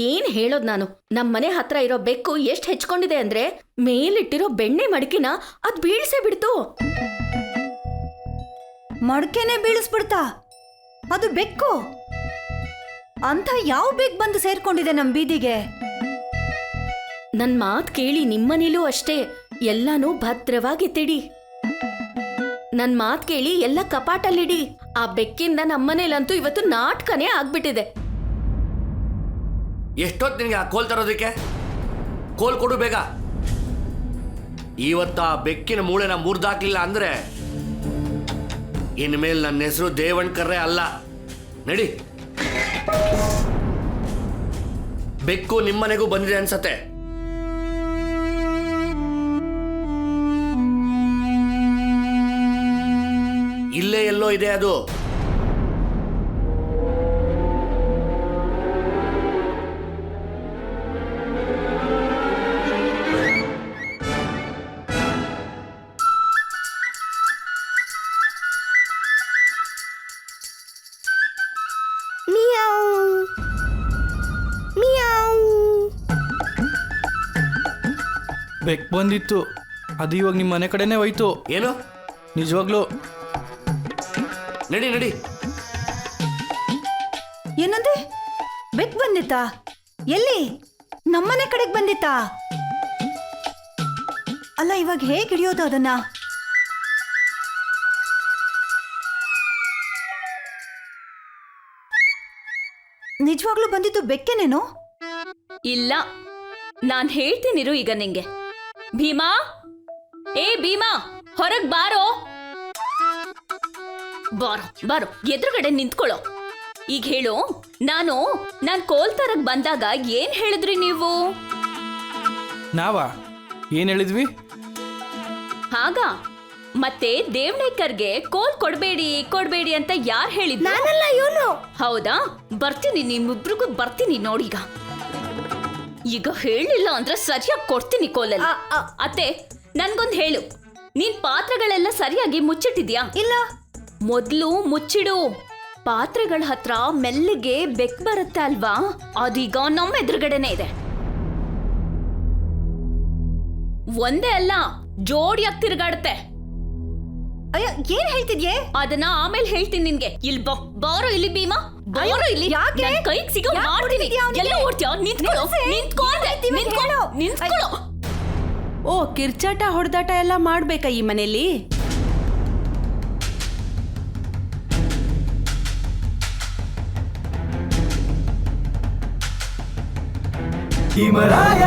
ಏನ್ ಹೇಳೋದ್ ನಾನು. ನಮ್ಮನೆ ಹತ್ರ ಇರೋ ಬೆಕ್ಕು ಎಷ್ಟ್ ಹೆಚ್ಕೊಂಡಿದೆ ಅಂದ್ರೆ ಮೇಲಿಟ್ಟಿರೋ ಬೆಣ್ಣೆ ಮಡಕಿನ ಅದ್ ಬೀಳ್ಸೇ ಬಿಡ್ತು. ಮಡಕೆನೆ ಬೀಳಿಸ್ಬಿಡ್ತಾ? ಅದು ಬೆಕ್ಕು? ಅಂತ ಯಾವ ಬೆಕ್ ಬಂದು ಸೇರ್ಕೊಂಡಿದೆ ನಮ್ ಬೀದಿಗೆ? ನನ್ ಮಾತ್ ಕೇಳಿ ನಿಮ್ಮನೇಲೂ ಅಷ್ಟೇ ಎಲ್ಲಾನು ಭದ್ರವಾಗಿ ಎತ್ತಿಡಿ. ನನ್ ಮಾತ್ ಕೇಳಿ ಎಲ್ಲ ಕಪಾಟಲ್ಲಿಡಿ. ಆ ಬೆಕ್ಕಿಂದ ನಮ್ಮನೇಲಂತೂ ಇವತ್ತು ನಾಟಕನೇ ಆಗ್ಬಿಟ್ಟಿದೆ. ಎಷ್ಟೊತ್ತು ನಿನಗೆ ಆ ಕೋಲ್ ತರೋದಕ್ಕೆ? ಕೋಲ್ ಕೊಡು ಬೇಗ. ಇವತ್ತು ಆ ಬೆಕ್ಕಿನ ಮೂಳೆನ ಮುರಿದಾಕ್ಲಿಲ್ಲ ಅಂದ್ರೆ ಇನ್ಮೇಲೆ ನನ್ನ ಹೆಸರು ದೇವಣ್ಕರ್ರೆ ಅಲ್ಲ. ನಡಿ. ಬೆಕ್ಕು ನಿಮ್ಮನೆಗೂ ಬಂದಿದೆ ಅನ್ಸತ್ತೆ. ಇಲ್ಲೇ ಎಲ್ಲೋ ಇದೆ ಅದು. ಬೆಕ್ ಬಂದಿತ್ತು, ಅದು ಇವಾಗ ನಿಮ್ಮ ಮನೆ ಕಡೆನೇ ಹೋಯ್ತು. ಏನು? ನಿಜವಾಗ್ಲೂ? ನಡಿ ನಡಿ. ಏನಂದೆ? ಬೆಕ್ ಬಂದಿತ್ತಾ? ಎಲ್ಲಿ? ನಮ್ಮನೆ ಕಡೆಗೆ ಬಂದಿತ್ತಾ? ಅಲ್ಲ, ಇವಾಗ ಹೇಗೆ ಹಿಡಿಯೋದು ಅದನ್ನ? ನಿಜವಾಗ್ಲೂ ಬಂದಿದ್ದು ಬೆಕ್ಕೇನೇನು? ಇಲ್ಲ, ನಾನ್ ಹೇಳ್ತೀನಿರು ಈಗ ನಿಂಗೆ. ಭೀಮಾ, ಏ ಭೀಮಾ, ಹೊರಗ್ ಬಾರೋ. ಬಾರೋ ಬಾರೋ, ಎದುರುಗಡೆ ನಿಂತ್ಕೊಳ್ಳೋ. ಈಗ ಹೇಳು, ನಾನ್ ಕೋಲ್ ತರಕ್ ಬಂದಾಗ ಏನ್ ಹೇಳಿದ್ರಿ ನೀವು? ನಾವಾ? ಏನ್ ಹೇಳಿದ್ವಿ? ಹಾಗ ಮತ್ತೆ ದೇವ್ನೇಕರ್ಗೆ ಕೋಲ್ ಕೊಡ್ಬೇಡಿ ಅಂತ ಯಾರ್ ಹೇಳಿದ್ರು? ನಾನಲ್ಲ, ಇವನು. ಹೌದಾ? ಬರ್ತೀನಿ, ನಿಮ್ಮಿಬ್ರಿಗೂ ಬರ್ತೀನಿ ನೋಡೀಗ. ಈಗ ಹೇಳಿಲ್ಲ ಅಂದ್ರೆ ಸರಿಯಾಗಿ ಕೊಡ್ತೀನಿ ಕೋಲಲ್ಲಿ. ಅತ್ತೆ, ನನ್ಗೊಂದ್ ಹೇಳು, ನೀನ್ ಪಾತ್ರೆಗಳೆಲ್ಲ ಸರಿಯಾಗಿ ಮುಚ್ಚಿಟ್ಟಿದ್ಯಾ? ಇಲ್ಲ. ಮೊದ್ಲು ಮುಚ್ಚಿಡು. ಪಾತ್ರೆಗಳ ಹತ್ರ ಮೆಲ್ಲಿಗೆ ಬೆಕ್ ಬರುತ್ತೆ ಅಲ್ವಾ, ಅದೀಗ ನಮ್ಮ ಎದುರುಗಡೆನೆ ಇದೆ. ಒಂದೇ ಅಲ್ಲ, ಜೋಡಿಯಾಗಿ ತಿರುಗಾಡುತ್ತೆ. ಅಯ್ಯ, ಏನ್ ಹೇಳ್ತಿದ್ಯೆ? ಅದನ್ನ ಆಮೇಲೆ ಹೇಳ್ತೀನಿ ನಿನ್ಗೆ. ಬಾರೋ ಇಲ್ಲಿ ಭೀಮಾ, ಬಾರೋ ಇಲ್ಲಿ. ಯಾಕೆ? ನನ್ ಕೈಗೆ ಸಿಗೋ ಮಾಡ್ತೀನಿ. ಎಲ್ಲ ಓಡ್ತೀಯ? ನಿಂತ್ಕೊಳ್ಳೋ. ಓ, ಕಿರ್ಚಾಟ ಹೊಡೆದಾಟ ಎಲ್ಲ ಮಾಡ್ಬೇಕಾ ಈ ಮನೇಲಿ? ಹಿಮರಾಯ